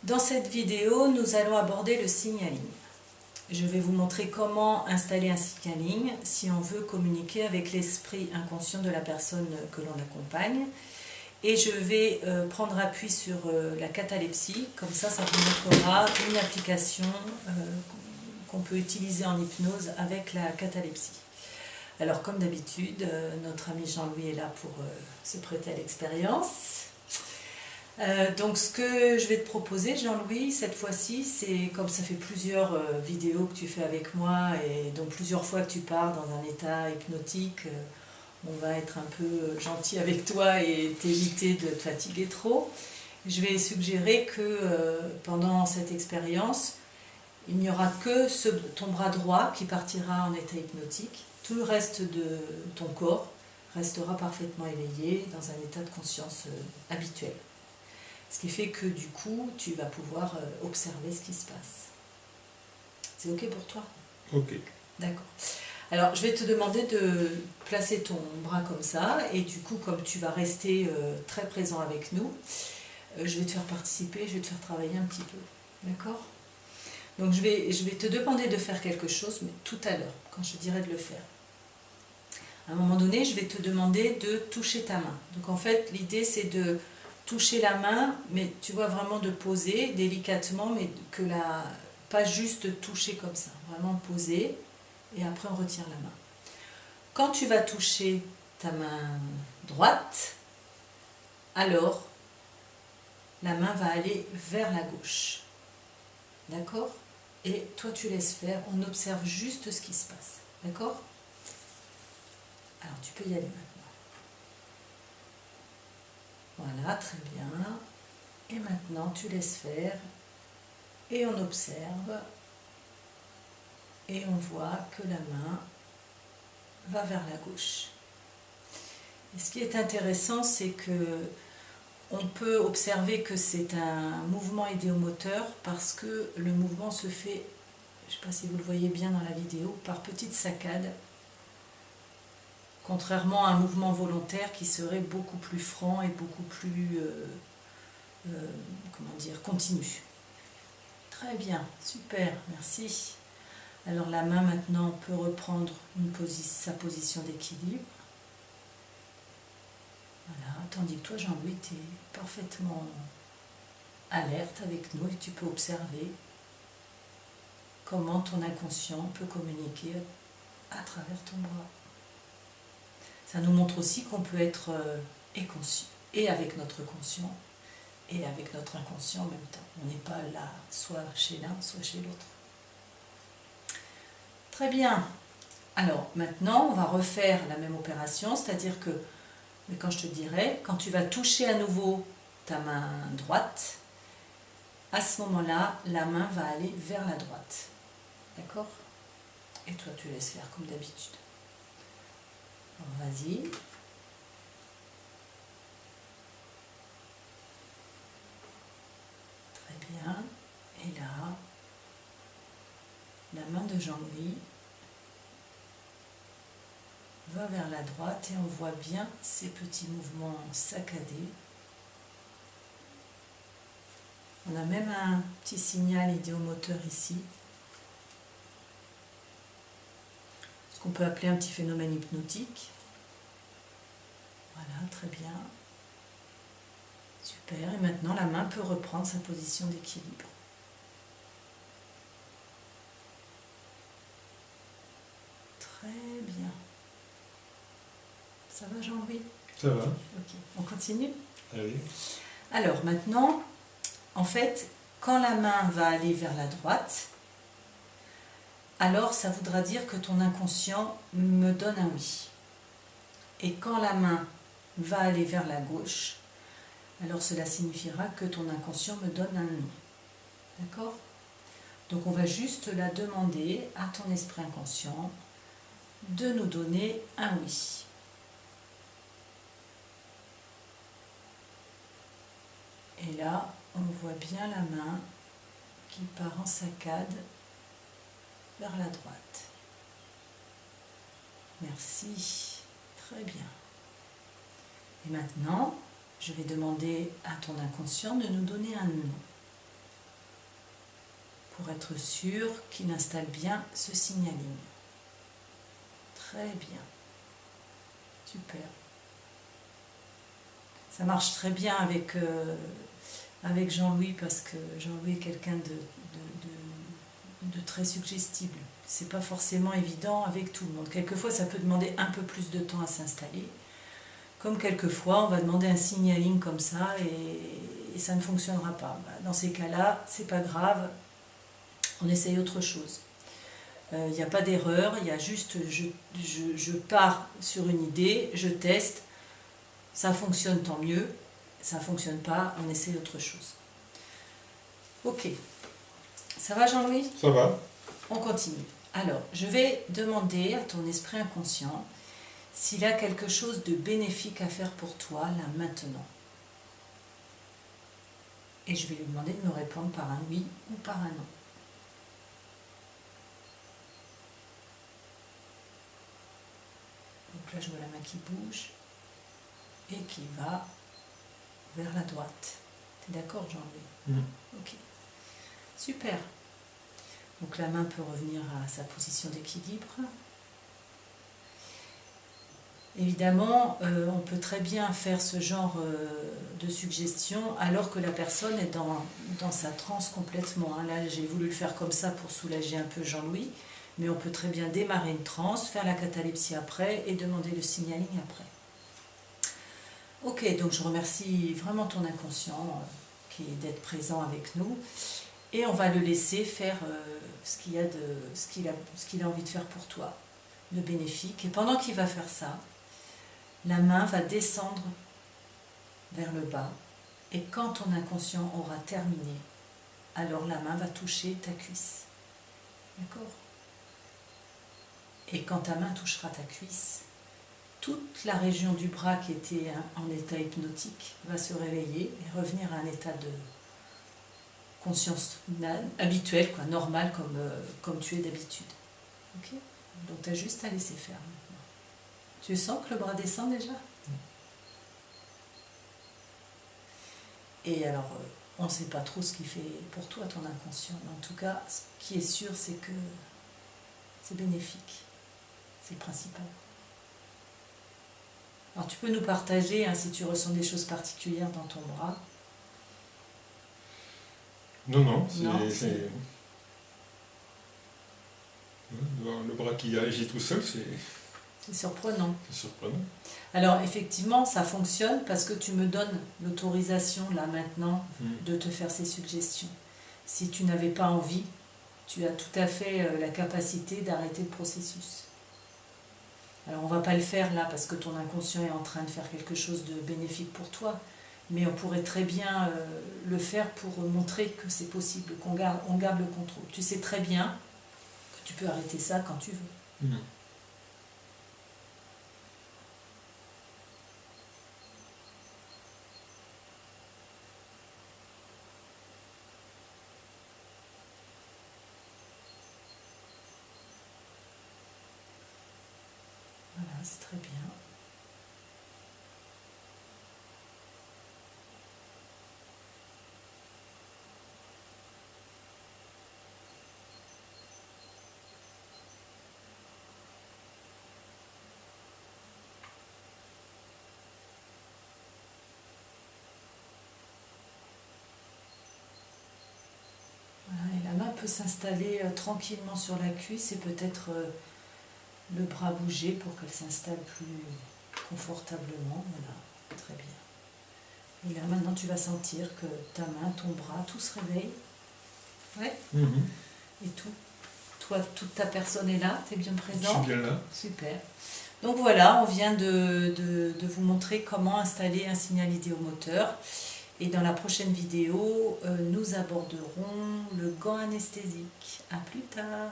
Dans cette vidéo, nous allons aborder le signaling. Je vais vous montrer comment installer un signaling si on veut communiquer avec l'esprit inconscient de la personne que l'on accompagne. Et je vais prendre appui sur la catalepsie, comme ça vous montrera une application qu'on peut utiliser en hypnose avec la catalepsie. Alors comme d'habitude, notre ami Jean-Louis est là pour se prêter à l'expérience. Donc ce que je vais te proposer, Jean-Louis, cette fois-ci, c'est comme ça fait plusieurs vidéos que tu fais avec moi et donc plusieurs fois que tu pars dans un état hypnotique, on va être un peu gentil avec toi et t'éviter de te fatiguer trop. Je vais suggérer que pendant cette expérience, il n'y aura que ton bras droit qui partira en état hypnotique. Tout le reste de ton corps restera parfaitement éveillé dans un état de conscience habituel. Ce qui fait que du coup, tu vas pouvoir observer ce qui se passe. C'est OK pour toi? OK. D'accord. Alors, je vais te demander de placer ton bras comme ça, et du coup, comme tu vas rester très présent avec nous, je vais te faire participer, je vais te faire travailler un petit peu. D'accord? Donc, je vais te demander de faire quelque chose, mais tout à l'heure, quand je te dirai de le faire. À un moment donné, je vais te demander de toucher ta main. Donc, en fait, l'idée, c'est de toucher la main, mais tu vois, vraiment de poser délicatement, mais que pas juste toucher comme ça, vraiment poser, et après on retire la main. Quand tu vas toucher ta main droite, alors la main va aller vers la gauche. D'accord? Et toi tu laisses faire, on observe juste ce qui se passe. D'accord? Alors tu peux y aller maintenant. Voilà, très bien. Et maintenant, tu laisses faire et on observe et on voit que la main va vers la gauche. Et ce qui est intéressant, c'est que on peut observer que c'est un mouvement idéomoteur parce que le mouvement se fait, je ne sais pas si vous le voyez bien dans la vidéo, par petites saccades, contrairement à un mouvement volontaire qui serait beaucoup plus franc et beaucoup plus comment dire, continu. Très bien, super, merci. Alors la main maintenant peut reprendre sa position d'équilibre. Voilà, tandis que toi Jean-Louis, tu es parfaitement alerte avec nous et tu peux observer comment ton inconscient peut communiquer à travers ton bras. Ça nous montre aussi qu'on peut être conscient et avec notre conscient et avec notre inconscient en même temps. On n'est pas là, soit chez l'un, soit chez l'autre. Très bien. Alors, maintenant, on va refaire la même opération, c'est-à-dire que, mais quand je te dirai, quand tu vas toucher à nouveau ta main droite, à ce moment-là, la main va aller vers la droite. D'accord? Et toi, tu laisses faire comme d'habitude. Alors, vas-y. Bien, et là, la main de Jean-Louis va vers la droite et on voit bien ces petits mouvements saccadés. On a même un petit signal idéomoteur ici, ce qu'on peut appeler un petit phénomène hypnotique. Voilà, très bien. Super, et maintenant la main peut reprendre sa position d'équilibre. Très bien. Ça va Jean-Louis? Ça va. Ok, on continue? Allez. Alors maintenant, en fait, quand la main va aller vers la droite, alors ça voudra dire que ton inconscient me donne un oui. Et quand la main va aller vers la gauche, alors cela signifiera que ton inconscient me donne un non. D'accord? Donc on va juste la demander à ton esprit inconscient de nous donner un oui. Et là, on voit bien la main qui part en saccade vers la droite. Merci. Très bien. Et maintenant, je vais demander à ton inconscient de nous donner un non. pour être sûr qu'il installe bien ce signaling. Très bien. Super. Ça marche très bien avec Jean-Louis parce que Jean-Louis est quelqu'un de très suggestible. C'est pas forcément évident avec tout le monde. Quelquefois, ça peut demander un peu plus de temps à s'installer. Comme quelquefois, on va demander un signaling comme ça et ça ne fonctionnera pas. Dans ces cas-là, c'est pas grave, on essaye autre chose. Il n'y a pas d'erreur, il y a juste, je pars sur une idée, je teste, ça fonctionne tant mieux, ça ne fonctionne pas, on essaye autre chose. Ok, ça va Jean-Louis? Ça va. On continue. Alors, je vais demander à ton esprit inconscient s'il a quelque chose de bénéfique à faire pour toi, là, maintenant. Et je vais lui demander de me répondre par un oui ou par un non. Donc là, je vois la main qui bouge et qui va vers la droite. Tu es d'accord, Jean-Louis? Ok. Super. Donc la main peut revenir à sa position d'équilibre. Évidemment, on peut très bien faire ce genre de suggestion alors que la personne est dans sa transe complètement. Là, j'ai voulu le faire comme ça pour soulager un peu Jean-Louis, mais on peut très bien démarrer une transe, faire la catalepsie après et demander le signaling après. Ok, donc je remercie vraiment ton inconscient qui est d'être présent avec nous et on va le laisser faire ce qu'il a envie de faire pour toi, de bénéfique. Et pendant qu'il va faire ça, la main va descendre vers le bas et quand ton inconscient aura terminé, alors la main va toucher ta cuisse. D'accord? Et quand ta main touchera ta cuisse, toute la région du bras qui était en état hypnotique va se réveiller et revenir à un état de conscience habituel, quoi, normal comme tu es d'habitude. Okay? Donc tu as juste à laisser faire. Tu sens que le bras descend déjà? Et alors, on ne sait pas trop ce qu'il fait pour toi, ton inconscient. Mais en tout cas, ce qui est sûr, c'est que c'est bénéfique. C'est le principal. Alors, tu peux nous partager si tu ressens des choses particulières dans ton bras. Non, c'est... Le bras qui agit tout seul, c'est... C'est surprenant. C'est surprenant. Alors effectivement, ça fonctionne parce que tu me donnes l'autorisation là maintenant de te faire ces suggestions. Si tu n'avais pas envie, tu as tout à fait la capacité d'arrêter le processus. Alors on ne va pas le faire là parce que ton inconscient est en train de faire quelque chose de bénéfique pour toi, mais on pourrait très bien le faire pour montrer que c'est possible, on garde le contrôle. Tu sais très bien que tu peux arrêter ça quand tu veux. Voilà, c'est très bien. Voilà, et la main peut s'installer tranquillement sur la cuisse et peut-être le bras bouger pour qu'elle s'installe plus confortablement. Voilà, très bien. Et là maintenant tu vas sentir que ta main, ton bras, tout se réveille. Ouais. Et tout. Toi, toute ta personne est là, tu es bien présent. Je suis bien là. Super. Donc voilà, on vient de vous montrer comment installer un signal idéomoteur. Et dans la prochaine vidéo, nous aborderons le gant anesthésique. À plus tard.